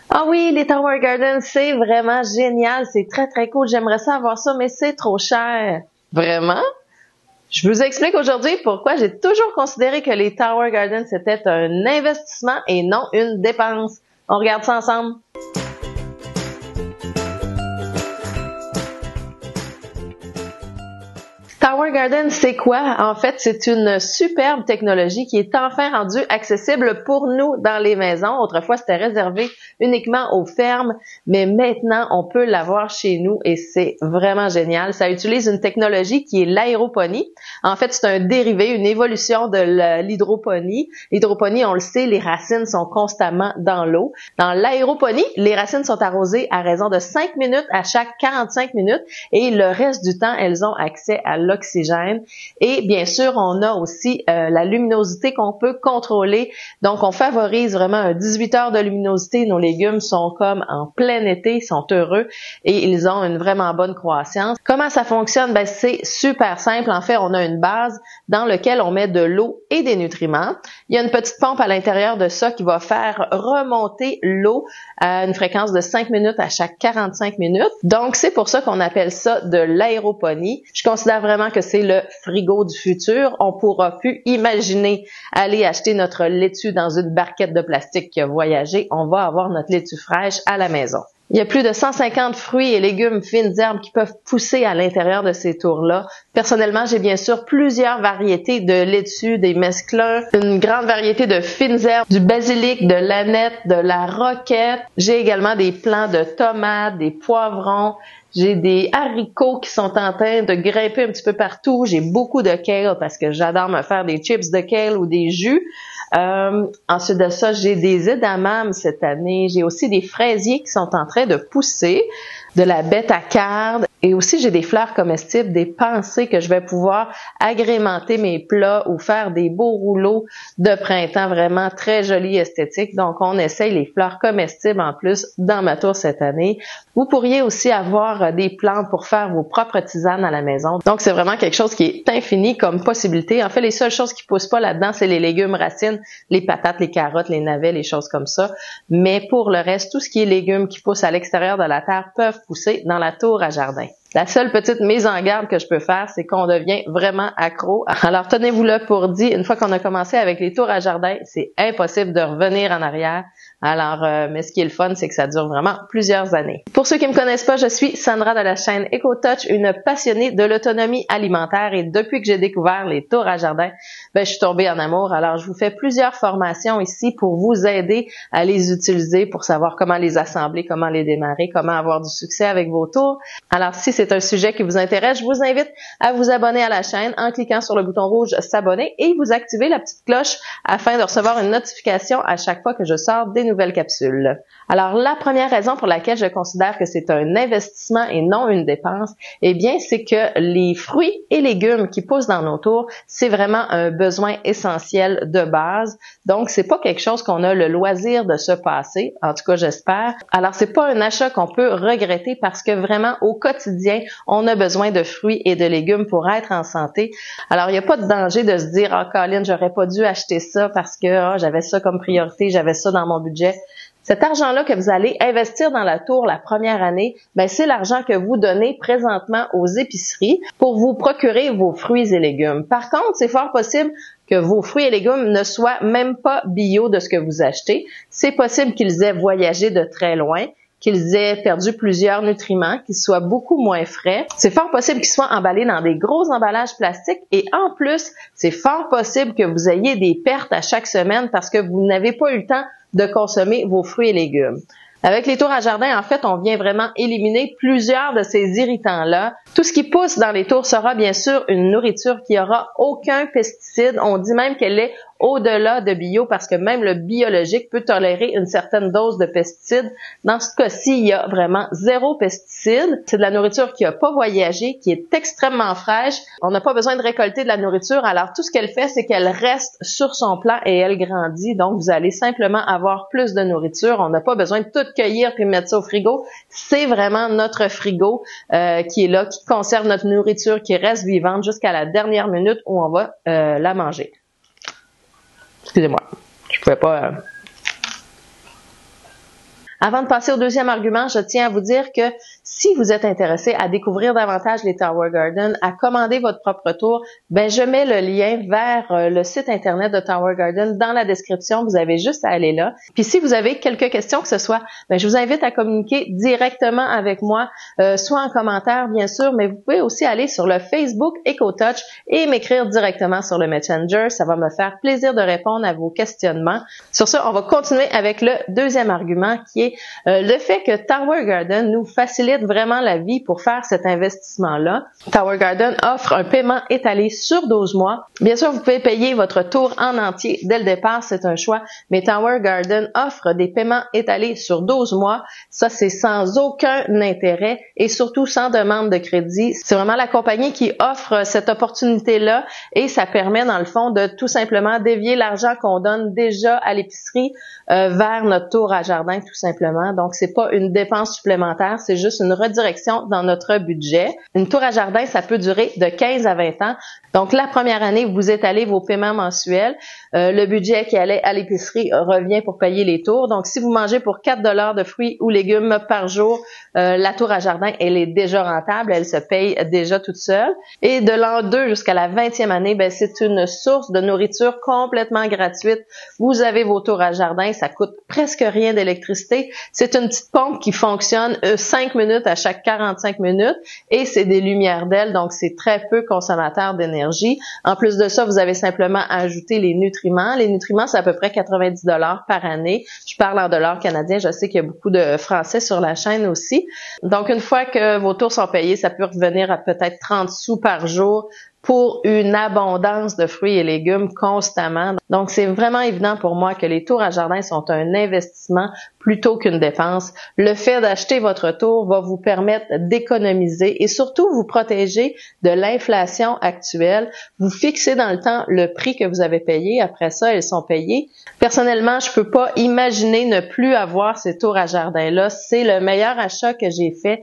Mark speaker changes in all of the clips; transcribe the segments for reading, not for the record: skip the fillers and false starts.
Speaker 1: Ah oui, les Tower Gardens, c'est vraiment génial, c'est très très cool. J'aimerais ça avoir ça, mais c'est trop cher. Vraiment? Je vous explique aujourd'hui pourquoi j'ai toujours considéré que les Tower Gardens c'était un investissement et non une dépense. On regarde ça ensemble. Tower Garden, c'est quoi? En fait, c'est une superbe technologie qui est enfin rendue accessible pour nous dans les maisons. Autrefois, c'était réservé uniquement aux fermes, mais maintenant, on peut l'avoir chez nous et c'est vraiment génial. Ça utilise une technologie qui est l'aéroponie. En fait, c'est un dérivé, une évolution de l'hydroponie. L'hydroponie, on le sait, les racines sont constamment dans l'eau. Dans l'aéroponie, les racines sont arrosées à raison de 5 minutes à chaque 45 minutes et le reste du temps, elles ont accès à l'oxygène. Et bien sûr, on a aussi la luminosité qu'on peut contrôler. Donc, on favorise vraiment un 18 heures de luminosité. Nos légumes sont comme en plein été, ils sont heureux et ils ont une vraiment bonne croissance. Comment ça fonctionne? Ben, c'est super simple. En fait, on a une base dans laquelle on met de l'eau et des nutriments. Il y a une petite pompe à l'intérieur de ça qui va faire remonter l'eau à une fréquence de 5 minutes à chaque 45 minutes. Donc, c'est pour ça qu'on appelle ça de l'aéroponie. Je considère vraiment que c'est le frigo du futur. On pourra plus imaginer aller acheter notre laitue dans une barquette de plastique qui a voyagé. On va avoir notre laitue fraîche à la maison. Il y a plus de 150 fruits et légumes, fines herbes qui peuvent pousser à l'intérieur de ces tours-là. Personnellement, j'ai bien sûr plusieurs variétés de laitue, des mesclun, une grande variété de fines herbes, du basilic, de l'aneth, de la roquette. J'ai également des plants de tomates, des poivrons. J'ai des haricots qui sont en train de grimper un petit peu partout. J'ai beaucoup de kale parce que j'adore me faire des chips de kale ou des jus. Ensuite de ça, j'ai des edamames cette année. J'ai aussi des fraisiers qui sont en train de pousser, de la bêta-carde. Et aussi, j'ai des fleurs comestibles, des pensées que je vais pouvoir agrémenter mes plats ou faire des beaux rouleaux de printemps vraiment très jolis, esthétiques. Donc, on essaye les fleurs comestibles en plus dans ma tour cette année. Vous pourriez aussi avoir des plantes pour faire vos propres tisanes à la maison. Donc, c'est vraiment quelque chose qui est infini comme possibilité. En fait, les seules choses qui poussent pas là-dedans, c'est les légumes racines, les patates, les carottes, les navets, les choses comme ça. Mais pour le reste, tout ce qui est légumes qui poussent à l'extérieur de la terre peuvent pousser dans la tour à jardin. La seule petite mise en garde que je peux faire, c'est qu'on devient vraiment accro. Alors, tenez-vous-le pour dit, une fois qu'on a commencé avec les tours à jardin, c'est impossible de revenir en arrière. Alors, mais ce qui est le fun, c'est que ça dure vraiment plusieurs années. Pour ceux qui me connaissent pas, je suis Sandra de la chaîne EcoTouch, une passionnée de l'autonomie alimentaire et depuis que j'ai découvert les tours à jardin, je suis tombée en amour. Alors, je vous fais plusieurs formations ici pour vous aider à les utiliser, pour savoir comment les assembler, comment les démarrer, comment avoir du succès avec vos tours. Alors, si c'est un sujet qui vous intéresse, je vous invite à vous abonner à la chaîne en cliquant sur le bouton rouge s'abonner et vous activez la petite cloche afin de recevoir une notification à chaque fois que je sors des nouvelles capsules. Alors, la première raison pour laquelle je considère que c'est un investissement et non une dépense, eh bien, c'est que les fruits et légumes qui poussent dans nos tours, c'est vraiment un besoin essentiel de base. Donc, c'est pas quelque chose qu'on a le loisir de se passer, en tout cas, j'espère. Alors, c'est pas un achat qu'on peut regretter parce que vraiment, au quotidien, on a besoin de fruits et de légumes pour être en santé. Alors, il n'y a pas de danger de se dire « Ah, Colin, j'aurais pas dû acheter ça parce que j'avais ça comme priorité, j'avais ça dans mon budget. » Cet argent-là que vous allez investir dans la tour la première année, c'est l'argent que vous donnez présentement aux épiceries pour vous procurer vos fruits et légumes. Par contre, c'est fort possible que vos fruits et légumes ne soient même pas bio de ce que vous achetez. C'est possible qu'ils aient voyagé de très loin, qu'ils aient perdu plusieurs nutriments, qu'ils soient beaucoup moins frais. C'est fort possible qu'ils soient emballés dans des gros emballages plastiques et en plus, c'est fort possible que vous ayez des pertes à chaque semaine parce que vous n'avez pas eu le temps de consommer vos fruits et légumes. Avec les tours à jardin, en fait, on vient vraiment éliminer plusieurs de ces irritants-là. Tout ce qui pousse dans les tours sera bien sûr une nourriture qui aura aucun pesticide. On dit même qu'elle est au-delà de bio parce que même le biologique peut tolérer une certaine dose de pesticides. Dans ce cas-ci, il y a vraiment zéro pesticide. C'est de la nourriture qui n'a pas voyagé, qui est extrêmement fraîche. On n'a pas besoin de récolter de la nourriture. Alors, tout ce qu'elle fait, c'est qu'elle reste sur son plant et elle grandit. Donc, vous allez simplement avoir plus de nourriture. On n'a pas besoin de tout cueillir puis mettre ça au frigo. C'est vraiment notre frigo qui est là, qui conserve notre nourriture, qui reste vivante jusqu'à la dernière minute où on va la manger. Excusez-moi, je pouvais pas... Avant de passer au deuxième argument, je tiens à vous dire que si vous êtes intéressé à découvrir davantage les Tower Gardens, à commander votre propre tour, je mets le lien vers le site internet de Tower Garden dans la description. Vous avez juste à aller là. Puis si vous avez quelques questions que ce soit, je vous invite à communiquer directement avec moi, soit en commentaire bien sûr, mais vous pouvez aussi aller sur le Facebook EcoTouch et m'écrire directement sur le Messenger. Ça va me faire plaisir de répondre à vos questionnements. Sur ce, on va continuer avec le deuxième argument qui est le fait que Tower Garden nous facilite vraiment la vie pour faire cet investissement-là. Tower Garden offre un paiement étalé sur 12 mois. Bien sûr, vous pouvez payer votre tour en entier dès le départ, c'est un choix, mais Tower Garden offre des paiements étalés sur 12 mois. Ça, c'est sans aucun intérêt et surtout sans demande de crédit. C'est vraiment la compagnie qui offre cette opportunité-là et ça permet, dans le fond, de tout simplement dévier l'argent qu'on donne déjà à l'épicerie vers notre tour à jardin, tout simplement. Donc, c'est pas une dépense supplémentaire, c'est juste une redirection dans notre budget. Une tour à jardin, ça peut durer de 15 à 20 ans. Donc, la première année, vous étalez vos paiements mensuels. Le budget qui allait à l'épicerie revient pour payer les tours. Donc, si vous mangez pour 4 $ de fruits ou légumes par jour, la tour à jardin, elle est déjà rentable, elle se paye déjà toute seule. Et de l'an 2 jusqu'à la 20e année, c'est une source de nourriture complètement gratuite. Vous avez vos tours à jardin, ça coûte presque rien d'électricité. C'est une petite pompe qui fonctionne 5 minutes à chaque 45 minutes et c'est des lumières d'ailes, donc c'est très peu consommateur d'énergie. En plus de ça, vous avez simplement ajouté les nutriments. Les nutriments, c'est à peu près 90 $ par année. Je parle en dollars canadiens, je sais qu'il y a beaucoup de Français sur la chaîne aussi. Donc, une fois que vos tours sont payés, ça peut revenir à peut-être 30 sous par jour pour une abondance de fruits et légumes constamment. Donc, c'est vraiment évident pour moi que les tours à jardin sont un investissement plutôt qu'une dépense. Le fait d'acheter votre tour va vous permettre d'économiser et surtout vous protéger de l'inflation actuelle. Vous fixez dans le temps le prix que vous avez payé. Après ça, elles sont payées. Personnellement, je peux pas imaginer ne plus avoir ces tours à jardin-là. C'est le meilleur achat que j'ai fait.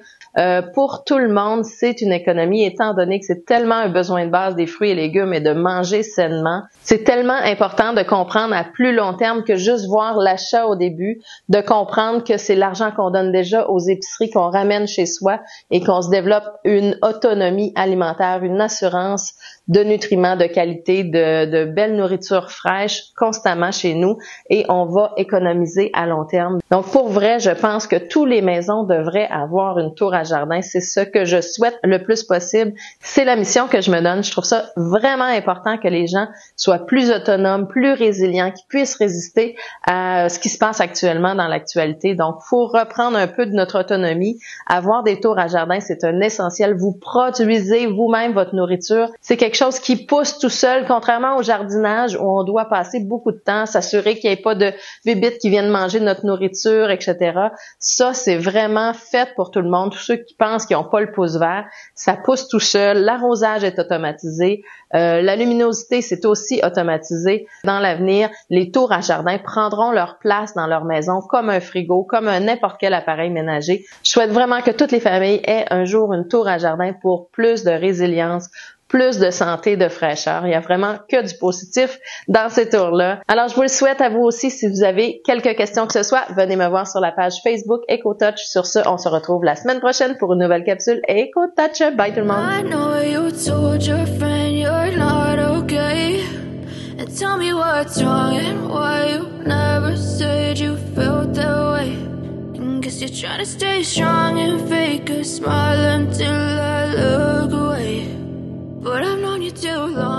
Speaker 1: Pour tout le monde, c'est une économie étant donné que c'est tellement un besoin de base des fruits et légumes et de manger sainement. C'est tellement important de comprendre à plus long terme que juste voir l'achat au début, de comprendre que c'est l'argent qu'on donne déjà aux épiceries qu'on ramène chez soi et qu'on se développe une autonomie alimentaire, une assurance de nutriments de qualité, de belle nourriture fraîche constamment chez nous et on va économiser à long terme. Donc pour vrai, je pense que toutes les maisons devraient avoir une tour à jardin. C'est ce que je souhaite le plus possible. C'est la mission que je me donne. Je trouve ça vraiment important que les gens soient plus autonomes, plus résilients, qu'ils puissent résister à ce qui se passe actuellement dans l'actualité. Donc, faut reprendre un peu de notre autonomie. Avoir des tours à jardin, c'est un essentiel. Vous produisez vous-même votre nourriture. C'est quelque chose qui pousse tout seul, contrairement au jardinage où on doit passer beaucoup de temps, s'assurer qu'il n'y ait pas de bébites qui viennent manger notre nourriture, etc. Ça, c'est vraiment fait pour tout le monde. Tous ceux qui pensent qu'ils n'ont pas le pouce vert, ça pousse tout seul. L'arrosage est automatisé. La luminosité, c'est aussi automatisé. Dans l'avenir, les tours à jardin prendront leur place dans leur maison comme un frigo, comme n'importe quel appareil ménager. Je souhaite vraiment que toutes les familles aient un jour une tour à jardin pour plus de résilience, plus de santé, de fraîcheur. Il y a vraiment que du positif dans ces tours-là. Alors, je vous le souhaite à vous aussi. Si vous avez quelques questions que ce soit, venez me voir sur la page Facebook EcoTouch. Sur ce, on se retrouve la semaine prochaine pour une nouvelle capsule EcoTouch. Bye tout le monde! I know you told your friend you're not okay. And tell me what's wrong and why you never said you felt that way. And guess you're trying to stay strong and fake a smile until I look away. But I've known you too long.